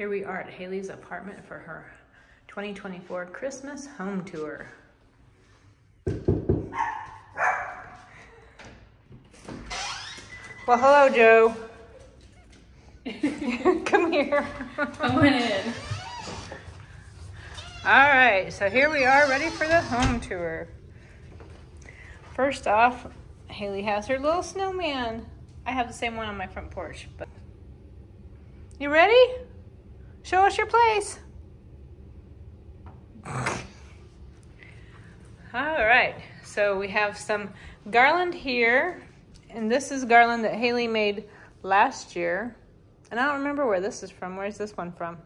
Here we are at Hailee's apartment for her 2024 Christmas home tour. Well, hello, Joe. Come here. I went in. All right, so here we are ready for the home tour. First off, Hailee has her little snowman. I have the same one on my front porch, but you ready? Show us your place. All right, so we have some garland here, and this is garland that Hailee made last year. And I don't remember where this is from. Where's this one from?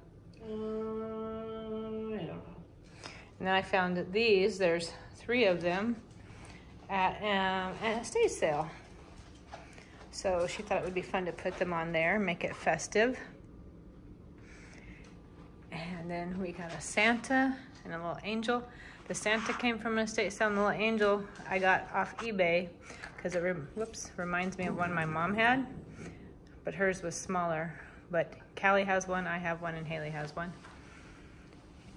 I don't know. And then I found these. There's 3 of them at an estate sale. So she thought it would be fun to put them on there, make it festive. And then we got a Santa and a little angel. The Santa came from an estate sale, and the little angel I got off eBay because it reminds me of one my mom had, but hers was smaller. But Callie has one, I have one, and Hailee has one.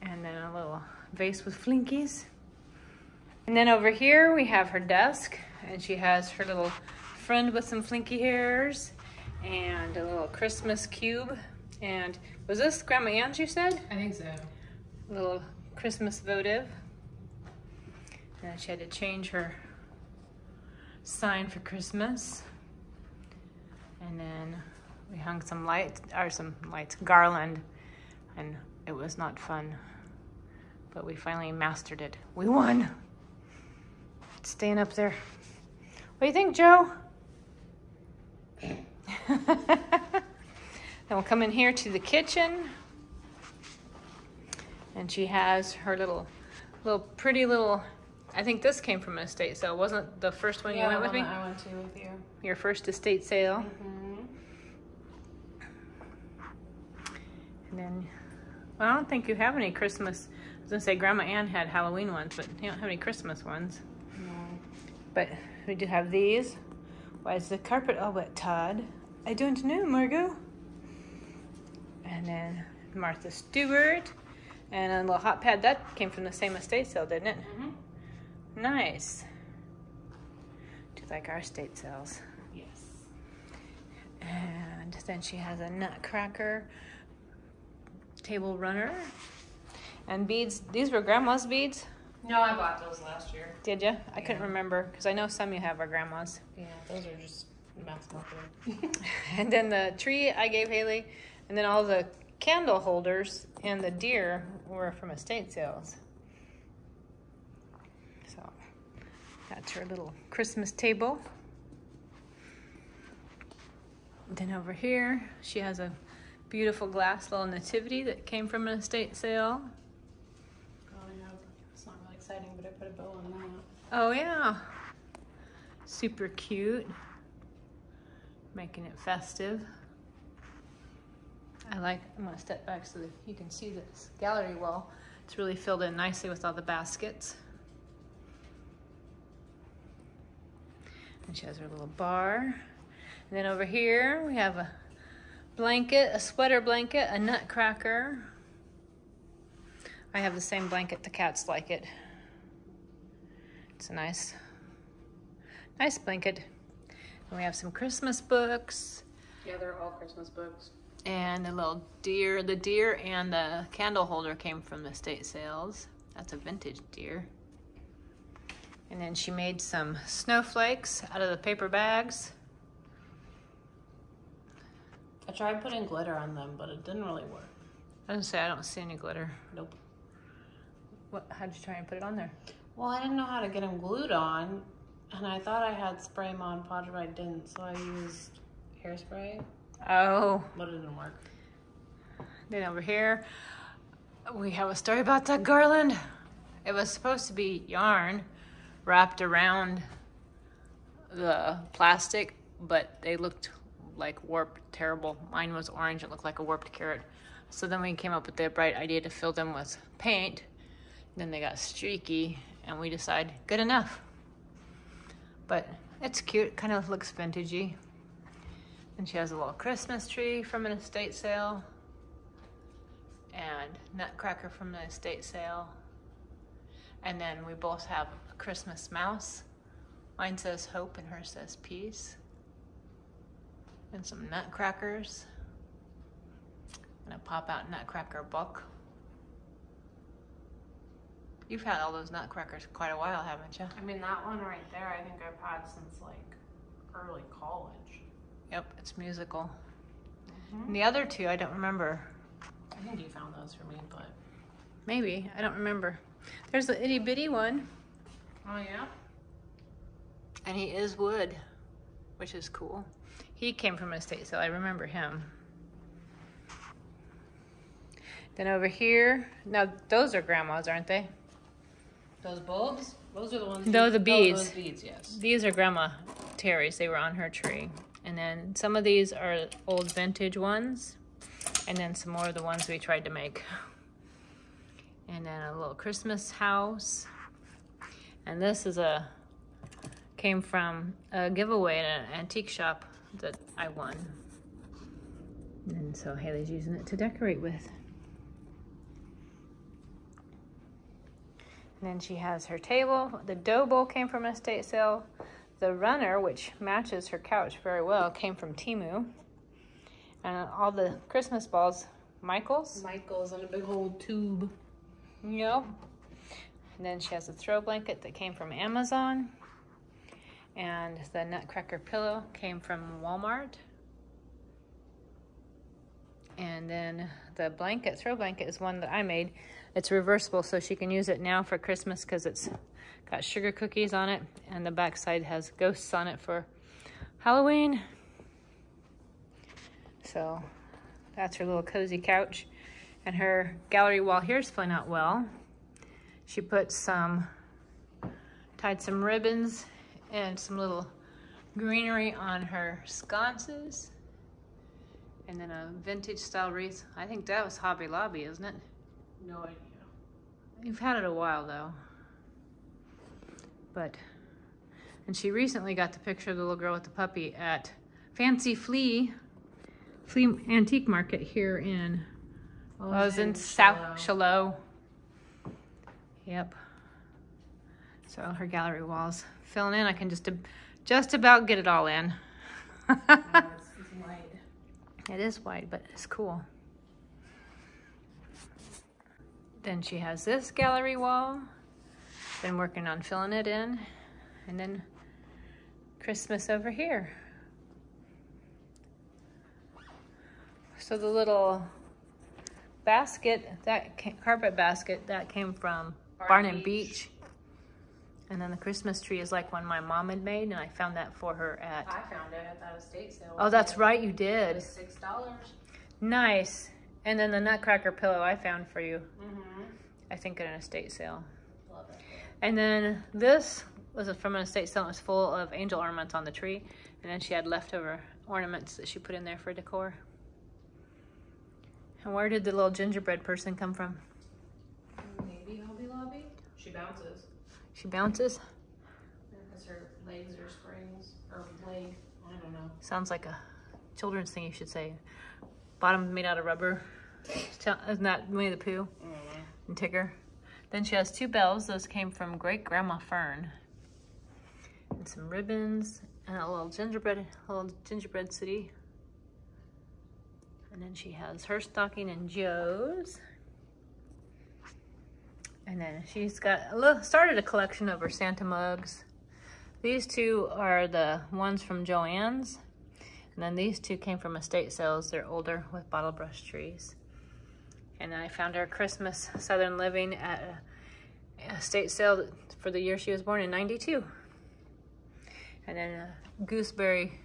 And then a little vase with flinkies. And then over here we have her desk, and she has her little friend with some flinky hairs and a little Christmas cube. And was this Grandma Ann's, you said? I think so. A little Christmas votive. And she had to change her sign for Christmas. And then we hung some garland, and it was not fun, but we finally mastered it. We won. It's staying up there. What do you think, Joe? Then we'll come in here to the kitchen, and she has her little pretty little, I think this came from an estate sale. Wasn't the first one you went with me? I went to with you. Your first estate sale. Mm-hmm. And then, well, I don't think you have any Christmas. I was gonna say Grandma Ann had Halloween ones, but you don't have any Christmas ones. No. But we do have these. Why is the carpet all wet, Todd? I don't know, Margot. And then Martha Stewart and a little hot pad. That came from the same estate sale, didn't it? Mm-hmm. Nice. Just like our estate sales. Yes. And then she has a nutcracker table runner and beads. These were Grandma's beads? No, I bought those last year. Did you? I couldn't remember because I know some you have are Grandma's. Yeah, those are just mass market. And then the tree I gave Hailee, and then all the candle holders and the deer were from estate sales. So that's her little Christmas table. Then over here, she has a beautiful glass little nativity that came from an estate sale. Oh, yeah. It's not really exciting, but I put a bow on that. Oh yeah, super cute. Making it festive. I'm gonna step back so that you can see this gallery wall. It's really filled in nicely with all the baskets. And she has her little bar. And then over here we have a blanket, a sweater blanket, a nutcracker. I have the same blanket, the cats like it. It's a nice blanket. And we have some Christmas books. Yeah, they're all Christmas books. And a little deer. The deer and the candle holder came from the estate sales. That's a vintage deer. And then she made some snowflakes out of the paper bags. I tried putting glitter on them, but it didn't really work. I didn't say I don't see any glitter. Nope. How'd you try and put it on there? Well, I didn't know how to get them glued on, and I thought I had spray Mod Podge, but I didn't, so I used hairspray. Oh. But it didn't work. Then over here, we have a story about that garland. It was supposed to be yarn wrapped around the plastic, but they looked like warped, terrible. Mine was orange, it looked like a warped carrot. So then we came up with the bright idea to fill them with paint. Then they got streaky, and we decided, good enough. But it's cute, kind of looks vintagey. And she has a little Christmas tree from an estate sale. and Nutcracker from the estate sale. And then we both have a Christmas mouse. Mine says hope and hers says peace. And some nutcrackers. And a pop-out nutcracker book. You've had all those nutcrackers quite a while, haven't you? I mean, that one right there, I think I've had since like early college. Yep, it's musical. And the other two, I don't remember. I think you found those for me, but... Maybe, I don't remember. There's the itty bitty one. Oh, yeah? And he is wood, which is cool. He came from an estate sale, I remember him. Then over here, now those are grandma's, aren't they? Those bulbs? Those are the ones... No, the beads. Oh, those beads, yes. These are Grandma Terry's. They were on her tree. And then some of these are old vintage ones. And then some more of the ones we tried to make. And then a little Christmas house. And this is came from a giveaway at an antique shop that I won. And so Haley's using it to decorate with. And then she has her table. The dough bowl came from an estate sale. The runner, which matches her couch very well, came from Temu. And all the Christmas balls, Michael's. Michael's in a big old tube. Yep. And then she has a throw blanket that came from Amazon. And the Nutcracker pillow came from Walmart. And then the blanket, throw blanket, is one that I made. It's reversible, so she can use it now for Christmas because it's got sugar cookies on it. And the back side has ghosts on it for Halloween. So that's her little cozy couch. And her gallery wall here is filling out well. She put tied some ribbons and some little greenery on her sconces. And then a vintage style wreath. I think that was Hobby Lobby, isn't it? No idea. You've had it a while though. And she recently got the picture of the little girl with the puppy at Fancy Flea Antique Market here in, I was in South Shallow. Yep. So her gallery wall's filling in. I can just about get it all in. It's white. It is white, but it's cool. Then she has this gallery wall. Been working on filling it in. And then Christmas over here. So the little basket, carpet basket, that came from Barn and Beach. And then the Christmas tree is like one my mom had made, and I found that for her at... I found it at that estate sale. Oh, that's right, you It did. was $6. Nice. And then the Nutcracker pillow I found for you. Mm-hmm. I think at an estate sale. Love it. And then this was from an estate sale. It was full of angel ornaments on the tree. And then she had leftover ornaments that she put in there for decor. And where did the little gingerbread person come from? Maybe Hobby Lobby? She bounces. She bounces? Because her legs are springs. Or leg. I don't know. Sounds like a children's thing you should say. Bottom made out of rubber. Isn't that Winnie the Pooh? And Tigger. Then she has two bells. Those came from Great Grandma Fern. And some ribbons and a little gingerbread city. And then she has her stocking and Joe's. And then she's got started a collection of her Santa mugs. These two are the ones from Joann's. And then these two came from estate sales. They're older with bottle brush trees. And I found her Christmas Southern Living at a estate sale for the year she was born in '92. And then gooseberry,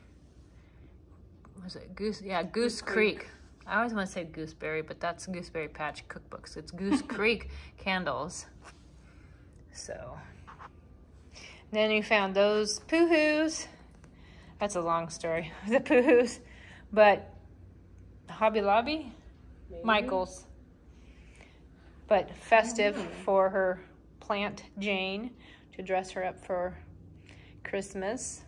was it Goose? Yeah, Goose Creek. I always want to say gooseberry, but that's Gooseberry Patch cookbooks. It's Goose Creek candles. So, then you found those Poohoos. That's a long story, the Poohoos. But Hobby Lobby, Maybe. Michael's. But festive for her plant Jane to dress her up for Christmas.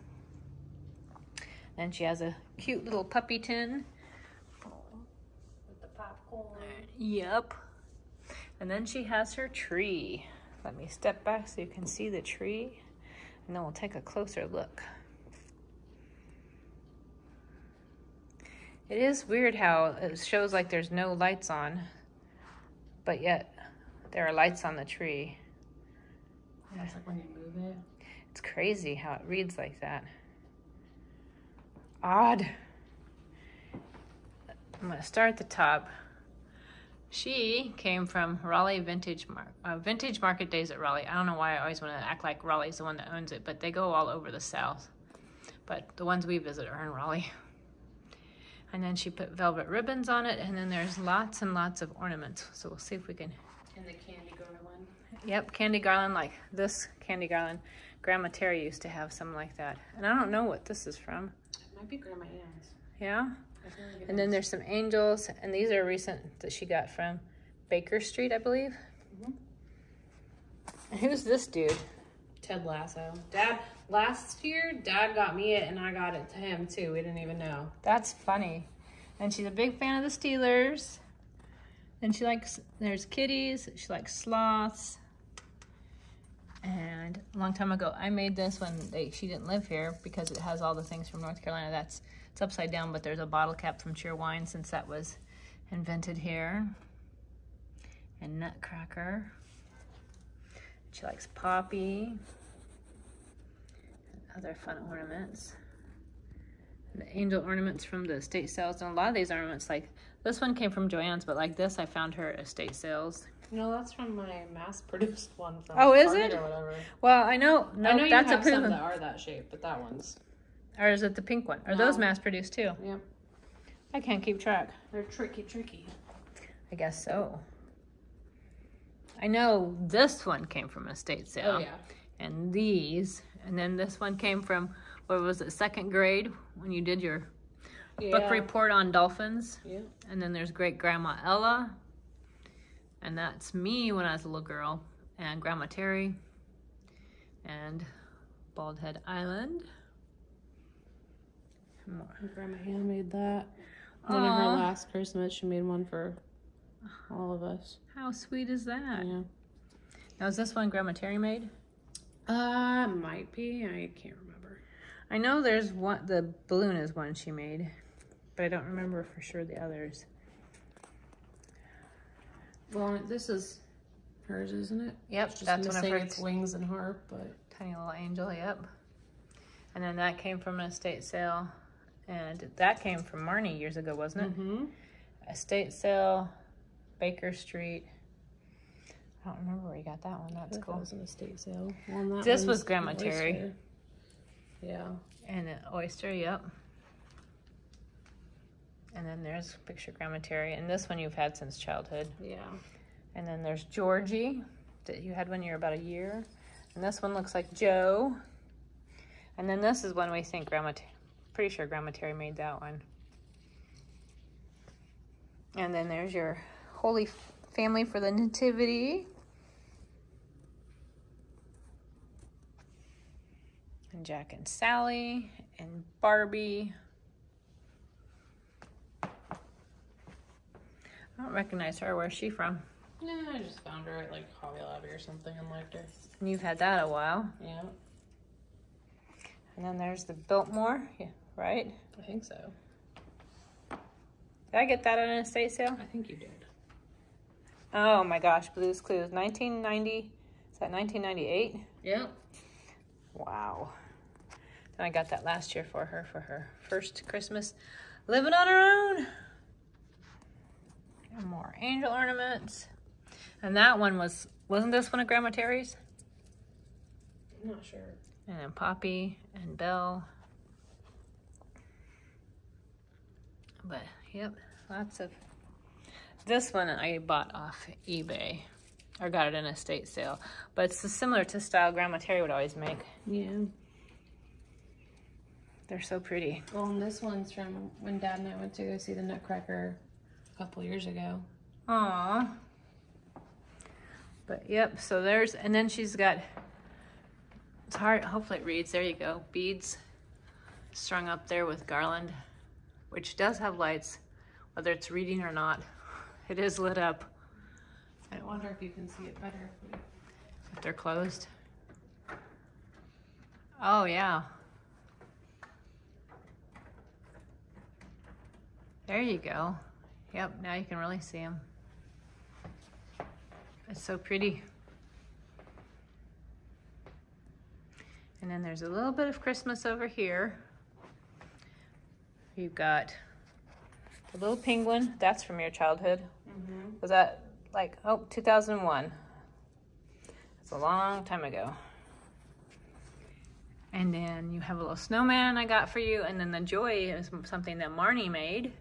And she has a cute little puppy tin. With the popcorn. Yep. And then she has her tree. Let me step back so you can see the tree, and then we'll take a closer look. It is weird how it shows like there's no lights on, but yet there are lights on the tree. That's like when you move it. It's crazy how it reads like that. Odd. I'm gonna start at the top. She came from Raleigh Vintage Market Days at Raleigh. I don't know why I always want to act like Raleigh's the one that owns it, but they go all over the South. But the ones we visit are in Raleigh. And then she put velvet ribbons on it, and then there's lots and lots of ornaments. So we'll see if we can. And the candy garland. Yep, candy garland, like this candy garland. Grandma Terry used to have some like that. And I don't know what this is from. It might be Grandma Ann's. Yeah? And then there's some angels, and these are recent that she got from Baker Street, I believe. And who's this dude? Ted Lasso. Dad, last year, Dad got me it, and I got it to him, too. We didn't even know. That's funny. And she's a big fan of the Steelers. And she likes, there's kitties. She likes sloths. And a long time ago, I made this when she didn't live here because it has all the things from North Carolina. It's upside down, but there's a bottle cap from Cheer Wine since that was invented here. And Nutcracker. She likes Poppy. And other fun ornaments. The angel ornaments from the estate sales. And a lot of these ornaments, like this one came from Joann's, but like this I found her at estate sales. No, that's from my mass-produced one from is Target it? Or whatever. Well, I know. No, I know that's you have a some that are that shape, but that one's. Or is it the pink one? Are No. those mass-produced too? Yep. I can't keep track. They're tricky. I guess so. I know this one came from an estate sale. Oh, yeah. And these. And then this one came from, what was it, 2nd grade when you did your book report on dolphins. Yeah. And then there's Great Grandma Ella. And that's me when I was a little girl. And Grandma Terry. And Bald Head Island. More. Grandma Hannah made that. One of her last Christmas, she made one for all of us. How sweet is that? Yeah. Now, is this one Grandma Terry made? Might be. I can't remember. I know there's one, the balloon is one she made, but I don't remember for sure the others. Well, this is hers, isn't it? Yep, It's just that's one of missing her. its wings and harp, but Tiny little angel, yep. And then that came from an estate sale, and that came from Marnie years ago, wasn't it? Estate sale, Baker Street. I don't remember where you got that one. That's cool. That was an estate sale. Well, This was Grandma Terry. Oyster. Yeah. And an oyster, yep. And then there's a picture of Grandma Terry. And this one you've had since childhood. Yeah. And then there's Georgie that you had when you were about a year. And this one looks like Joe. And then this is one we think pretty sure Grandma Terry made that one. And then there's your Holy Family for the Nativity. And Jack and Sally and Barbie. I don't recognize her. Where's she from? No, I just found her at like Hobby Lobby or something and liked her. And you've had that a while. Yeah. And then there's the Biltmore, yeah, right? I think so. Did I get that at an estate sale? I think you did. Oh my gosh, Blue's Clues. 1990, is that 1998? Yep. Wow. Then I got that last year for her first Christmas. Living on her own. And more angel ornaments. And that one wasn't this one of Grandma Terry's? I'm not sure. And then Poppy and Belle. But, yep, lots of... This one I bought off eBay. Or got it in a estate sale. But it's similar to style Grandma Terry would always make. Yeah. They're so pretty. Well, and this one's from when Dad and I went to go see the Nutcracker a couple years ago. Aww. But, yep, so there's... And then she's got... It's hard, hopefully it reads. There you go. Beads strung up there with garland, which does have lights, whether it's reading or not. It is lit up. I wonder if you can see it better If they're closed. Oh, yeah. There you go. Yep, now you can really see them. It's so pretty. And then there's a little bit of Christmas over here. You've got the little penguin. That's from your childhood. Mm-hmm. Was that like, 2001? That's a long time ago. And then you have a little snowman I got for you. And then the joy is something that Marnie made.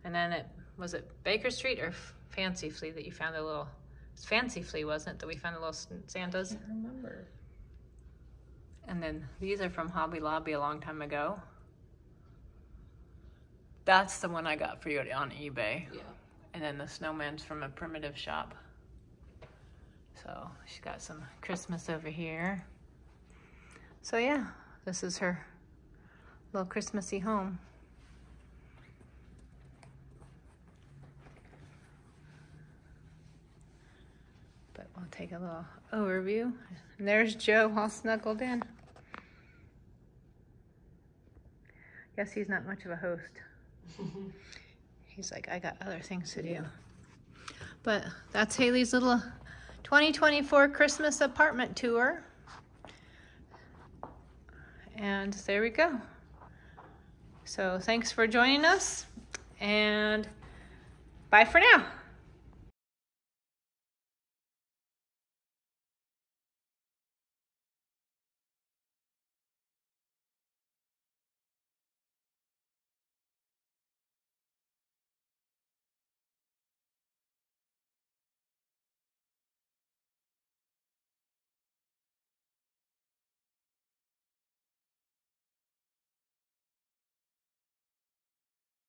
And then was it Baker Street or Fancy Flea that you found a little, it was Fancy Flea, wasn't it, that we found the little Santas? I can't remember. And then these are from Hobby Lobby a long time ago. That's the one I got for you on eBay. Yeah. And then the snowman's from a primitive shop. So she's got some Christmas over here. So yeah, this is her little Christmassy home. But we'll take a little overview. And there's Joe all snuggled in. Guess he's not much of a host. He's like, I got other things to do. But that's Hailee's little 2024 Christmas apartment tour. And there we go. So thanks for joining us. And bye for now.